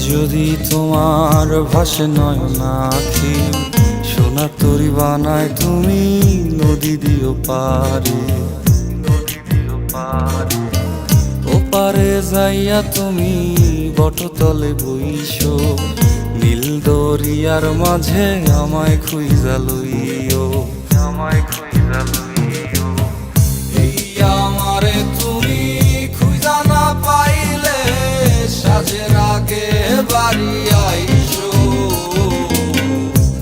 যদি তোমার ভাসে নয়নাখি, সোনার তরি বানায় তুমি নদী দিও পারে। ওপারে যাইয়া তুমি বটতলে বইসো, নীল দরিয়ার মাঝে আমায় খুঁজা লইও, আমায় খুঁজা লইও। এই আমারে তুমি খুঁজা না পাইলে সাজের আগে বাড়ি আইসো।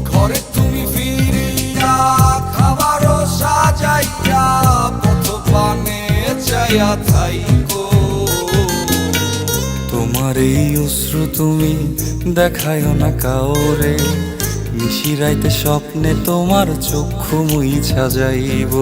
ঘরে তুমি ফিরিয়া খাবারও সাজাইয়া পথ পানে চাইয়া থাইকো। তোমার এই অশ্রু তুমি দেখায় না কাউরে, নিশিরাইতে স্বপ্নে তোমার চক্ষু মুইছা যাইব।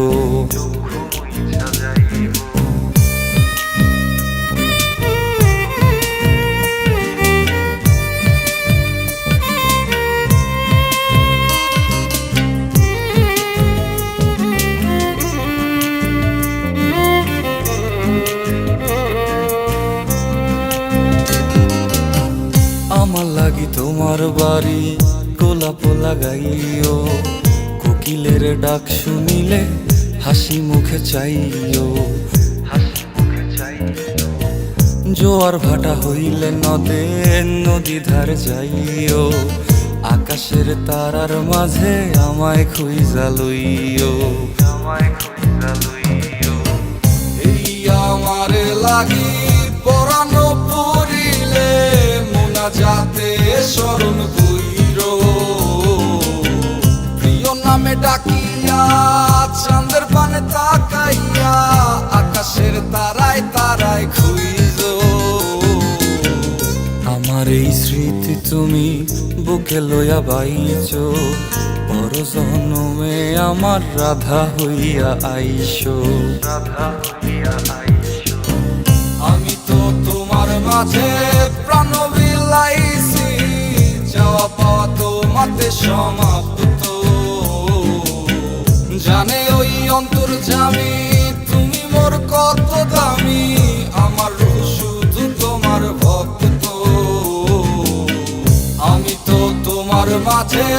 আমার লাগি তোমার বাড়ি গোলাপ লাগাইও, কোকিলের ডাক শুনিলে হাসি মুখে চাইও, হাসি মুখে চাইও। জোয়ার ভাটা হইলে নদে নদী ধার যাইও, আকাশের তারার মাঝে আমায় খুঁজা লইও, আমায় খুঁজা লইও। এই আমারে লাগি পরানো পড়িলে যাতে স্মরণ কইরো, প্রিয় নামে ডাকিয়া চাঁদের পানে তাকাইয়া আকাশের তারায় তারায় খুঁজো। আমার এই স্মৃতি তুমি বুকে লইয়া বাইছো, পর জন্মে আমার রাধা হইয়া আইসো, রাধা হইয়া আইসো। আমি তো তোমার মাঝে প্রাণ বিলাইছি, যাওয়া পাওয়া তোমাতে সমাপ্ত। জানে ওই অন্তর্যামী তুমি মোর কত দামি, আমার রূহ শুধু তোমার ভক্ত। আমি তো তোমার মাঝে